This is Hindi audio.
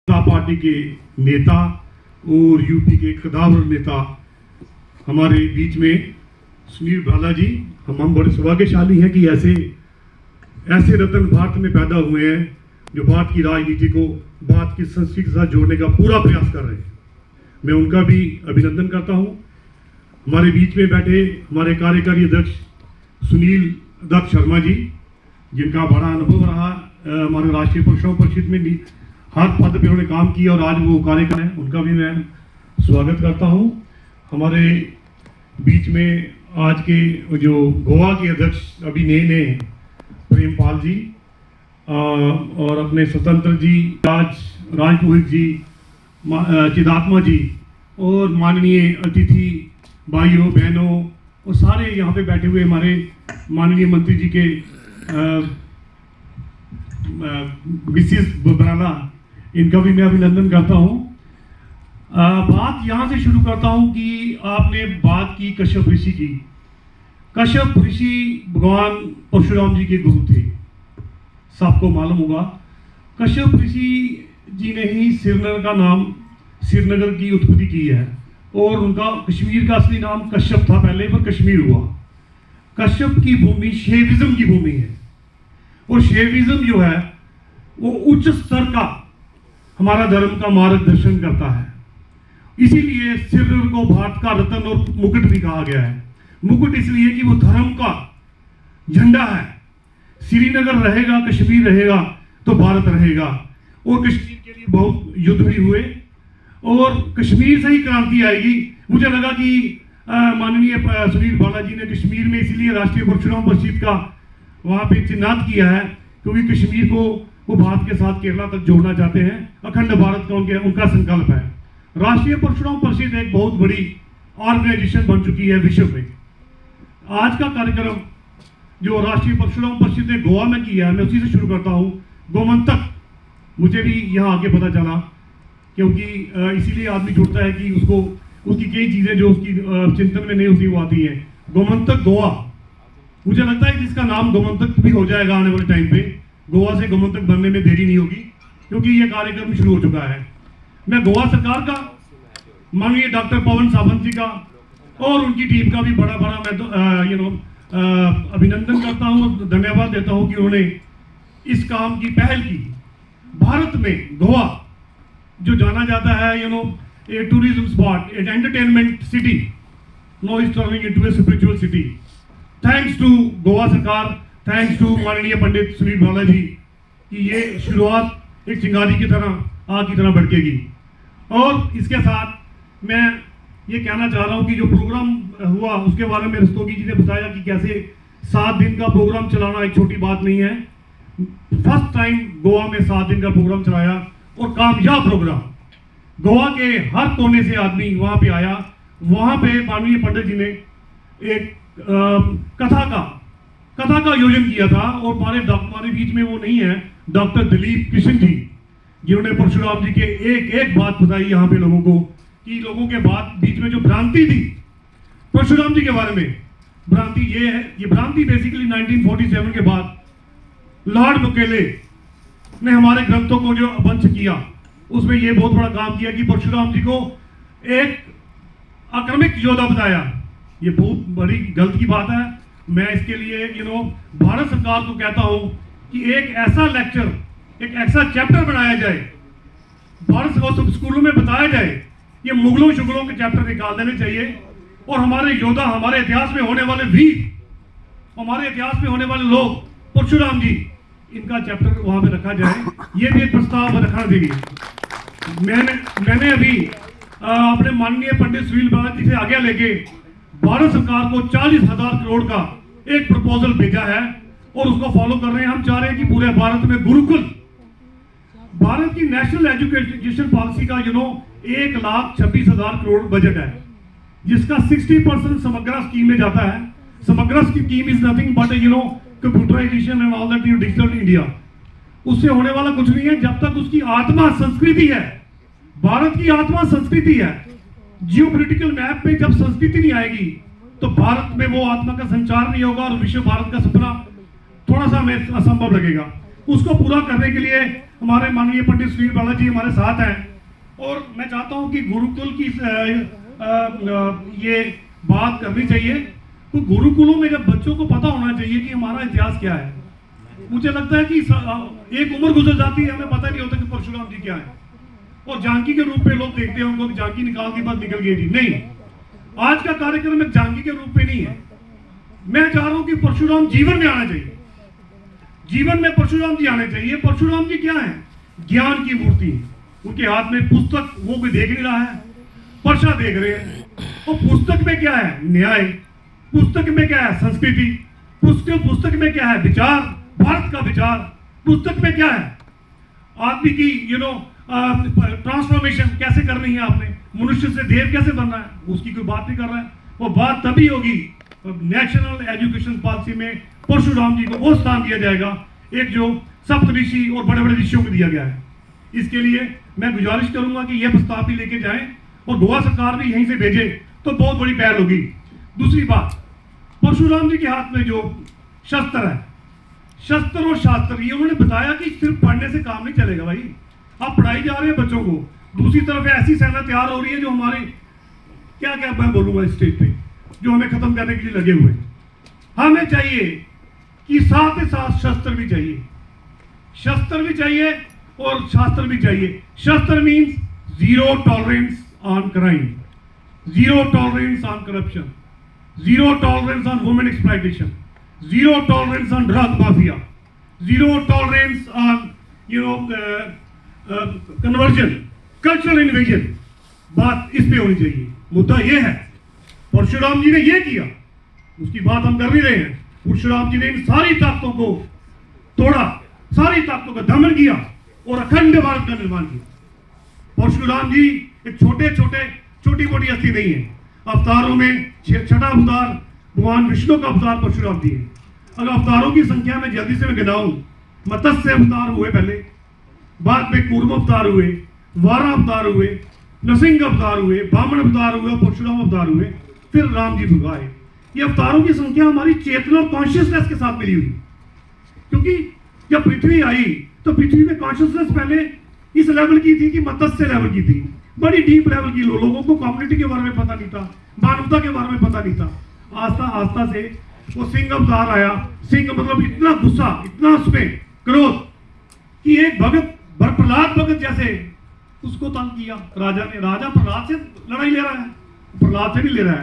पार्टी के नेता और यूपी के कदावर नेता हमारे बीच में सुनील भाला जी, हम बड़े सौभाग्यशाली हैं कि ऐसे रत्न भारत में पैदा हुए हैं जो भारत की राजनीति को भारत की संस्कृति के साथ जोड़ने का पूरा प्रयास कर रहे हैं। मैं उनका भी अभिनंदन करता हूं। हमारे बीच में बैठे हमारे कार्यकारी अध्यक्ष सुनील दत्त शर्मा जी, जिनका बड़ा अनुभव रहा हमारे राष्ट्रीय परीक्षाओं परिषद में हर पद पे उन्होंने काम किया और आज वो कार्यकर हैं, उनका भी मैं स्वागत करता हूं। हमारे बीच में आज के जो गोवा के अध्यक्ष अभी नए प्रेमपाल जी और अपने स्वतंत्र जी, राजपुरोहित जी, चिदात्मा जी और माननीय अतिथि भाइयों बहनों और सारे यहाँ पे बैठे हुए हमारे माननीय मंत्री जी के मिसिस बराला, इनका भी मैं अभिनंदन करता हूँ। बात यहाँ से शुरू करता हूँ कि आपने बात की कश्यप ऋषि की। कश्यप ऋषि भगवान परशुराम जी के गुरु थे, सबको मालूम होगा। कश्यप ऋषि जी ने ही श्रीनगर की उत्पत्ति की है और उनका कश्मीर का असली नाम कश्यप था पहले, पर कश्मीर हुआ। कश्यप की भूमि शैविज्म की भूमि है और शैविज्म जो है वो उच्च स्तर का हमारा धर्म का मार्गदर्शन करता है। इसीलिए श्रीनगर को भारत का रत्न और मुकुट भी कहा गया है। मुकुट इसलिए कि वो धर्म का झंडा है। श्रीनगर रहेगा, कश्मीर रहेगा तो भारत रहेगा। और कश्मीर के लिए बहुत युद्ध भी हुए और कश्मीर से ही क्रांति आएगी। मुझे लगा कि माननीय सुनील भाला जी ने कश्मीर में इसीलिए राष्ट्रीय परशुराम परिषद का वहाँ पे चिन्हित किया है क्योंकि कश्मीर को वो भारत के साथ केरला तक जोड़ना चाहते हैं। अखंड भारत का उनका संकल्प है। राष्ट्रीय परशुराम परिषद एक बहुत बड़ी ऑर्गेनाइजेशन बन चुकी है विश्व में। आज का कार्यक्रम जो राष्ट्रीय परशुराम परिषद ने गोवा में किया है, मैं उसी से शुरू करता हूँ। गोमंतक मुझे भी यहाँ आके पता चला क्योंकि इसीलिए आदमी जुड़ता है कि उसकी कई चीजें जो उसकी चिंतन में नहीं होती वो आती है। गोमंतक गोवा, मुझे लगता है कि इसका नाम गोमंतक भी हो जाएगा आने वाले टाइम पे। गोवा से गोमंतक बनने में देरी नहीं होगी क्योंकि ये कार्यक्रम शुरू हो चुका है। मैं गोवा सरकार का, माननीय डॉक्टर पवन सावंत जी का और उनकी टीम का भी बड़ा मैं तो अभिनंदन करता हूँ, धन्यवाद देता हूँ कि उन्होंने इस काम की पहल की। भारत में गोवा जो जाना जाता है a tourism spot, a entertainment city, now is turning into a spiritual city. Thanks to Goa सरकार, थैंक्स टू माननीय पंडित सुनील भाला जी कि ये शुरुआत एक चिंगारी की तरह आग की तरह भड़केगी। और इसके साथ मैं ये कहना चाह रहा हूँ कि जो प्रोग्राम हुआ उसके बारे में रस्तोगी जी ने बताया कि कैसे 7 दिन का प्रोग्राम चलाना एक छोटी बात नहीं है। फर्स्ट टाइम गोवा में 7 दिन का प्रोग्राम चलाया और कामयाब प्रोग्राम। गोवा के हर कोने से आदमी वहां पे आया। वहां पे माननीय पंडित जी ने एक कथा का आयोजन किया था और हमारे बीच में वो नहीं है डॉक्टर दिलीप कृष्ण जी, जिन्होंने परशुराम जी के एक बात बताई यहाँ पे लोगों को कि लोगों के बीच में जो भ्रांति थी परशुराम जी के बारे में, भ्रांति ये है, ये भ्रांति बेसिकली 1947 के बाद लॉर्ड मुकेले ने हमारे ग्रंथों को जो वंश किया उसमें ये बहुत बड़ा काम किया कि परशुराम जी को एक आक्रमक योद्धा बताया। ये बहुत बड़ी गलत की बात है। मैं इसके लिए भारत सरकार को कहता हूं कि एक ऐसा लेक्चर, एक ऐसा चैप्टर बनाया जाए, भारत स्कूलों में बताया जाए। ये मुगलों शुगलों के चैप्टर निकाल देने चाहिए और हमारे योद्धा, हमारे इतिहास में होने वाले वीर, हमारे इतिहास में होने वाले लोग, परशुराम जी, इनका चैप्टर वहां पे रखा जाए। ये भी एक प्रस्ताव रखना चाहिए। मैंने अभी अपने माननीय पंडित सुनील भाला जी से आज्ञा लेके भारत सरकार को 40,000 करोड़ का एक प्रपोजल भेजा है और उसको फॉलो कर रहे हैं। हम चाह रहे हैं कि पूरे भारत में गुरुकुल, भारत की नेशनल एजुकेशन पॉलिसी का 1,26,000 करोड़ बजट है, जिसका 60% समग्र स्कीम में जाता है। Samagra scheme is nothing but computerisation and all that, digital India. उससे होने वाला कुछ नहीं है जब तक उसकी आत्मा संस्कृति है। भारत की आत्मा संस्कृति है। जियोपॉलिटिकल मैप पे जब संस्कृति नहीं आएगी तो भारत में वो आत्मा का संचार नहीं होगा और विश्व भारत का सपना थोड़ा सा हमें असंभव लगेगा। उसको पूरा करने के लिए हमारे माननीय पंडित सुनील बाला जी हमारे साथ हैं। और मैं चाहता हूं कि गुरुकुल की ये बात करनी चाहिए। तो गुरुकुलों में जब बच्चों को पता होना चाहिए कि हमारा इतिहास क्या है। मुझे लगता है कि एक उम्र गुजर जाती है, हमें पता नहीं होता कि परशुराम जी क्या है, और जानकी के रूप में लोग देखते हैं उनको कि जानकी निकाल दी बात निकल गई जी। नहीं, आज का कार्यक्रम एक जानकी के रूप में नहीं है। मैं चाह रहा हूं कि परशुराम जीवन में आना चाहिए, जीवन में परशुराम जी आने चाहिए। परशुराम जी क्या है? ज्ञान की मूर्ति। उनके हाथ में पुस्तक, वो कोई देख नहीं रहा है, पर्चा देख रहे हैं। और पुस्तक में क्या है? न्याय। पुस्तक में क्या है? संस्कृति। पुस्तक में क्या है? विचार, भारत का विचार। पुस्तक में क्या है? आदमी की ट्रांसफॉर्मेशन कैसे करनी है, आपने मनुष्य से देव कैसे बनना है, उसकी कोई बात नहीं कर रहा है। वो बात तभी होगी नेशनल एजुकेशन पॉलिसी में परशुराम जी को वो स्थान दिया जाएगा, एक जो सप्तऋषि और बड़े बड़े ऋषियों को दिया गया है। इसके लिए मैं गुजारिश करूंगा कि यह प्रस्ताव भी लेके जाएं और गोवा सरकार भी यहीं से भेजे तो बहुत बड़ी पहल होगी। दूसरी बात, परशुराम जी के हाथ में जो शस्त्र है, शस्त्र और शास्त्र, ये उन्होंने बताया कि सिर्फ पढ़ने से काम नहीं चलेगा भाई। आप पढ़ाई जा रहे हैं बच्चों को, दूसरी तरफ ऐसी सेना तैयार हो रही है जो हमारे क्या क्या मैं बोलूंगा इस स्टेज पे, जो हमें खत्म करने के लिए लगे हुए हैं। हमें चाहिए कि साथ ही साथ शस्त्र भी चाहिए, शस्त्र भी चाहिए और शास्त्र भी चाहिए। शस्त्र means zero tolerance on crime, zero tolerance on corruption, zero tolerance on women exploitation, zero tolerance on drug mafia, zero tolerance on conversion, cultural invasion. बात इस पे होनी चाहिए। मुद्दा ये है, परशुराम जी ने ये किया, उसकी बात हम कर नहीं रहे हैं। परशुराम जी ने इन सारी ताकतों को तोड़ा, सारी ताकतों का दमन किया और अखंड भारत का निर्माण किया। परशुराम जी एक छोटी मोटी हस्ती नहीं है। अवतारों में छठा अवतार भगवान विष्णु का अवतार परशुराम जी है। अगर अवतारों की संख्या में जल्दी से मैं गिनाऊं, मत्स्य अवतार हुए पहले, बाद में कूर्म अवतार हुए, वारा अवतार हुए, नरसिंह अवतार हुए, बामन अवतार हुए, परशुराम अवतार हुए, फिर राम जी भगवाए। ये अवतारों की संख्या हमारी चेतना और कॉन्शियसनेस के साथ मिली हुई। क्योंकि जब पृथ्वी आई तो पृथ्वी में कॉन्शियसनेस पहले इस लेवल की थी कि मत्स्य लेवल की थी, बड़ी डीप लेवल की। लोगों को कम्युनिटी के बारे में पता नहीं था, मानवता के बारे में पता नहीं था। आस्ता आस्ता से वो सिंह अवतार आया। सिंह मतलब इतना गुस्सा, इतना उसमें क्रोध कि एक भगत प्रहलाद भगत जैसे उसको तंग किया राजा ने। राजा प्रहलाद से लड़ाई ले रहा है, प्रहलाद से नहीं ले रहा है।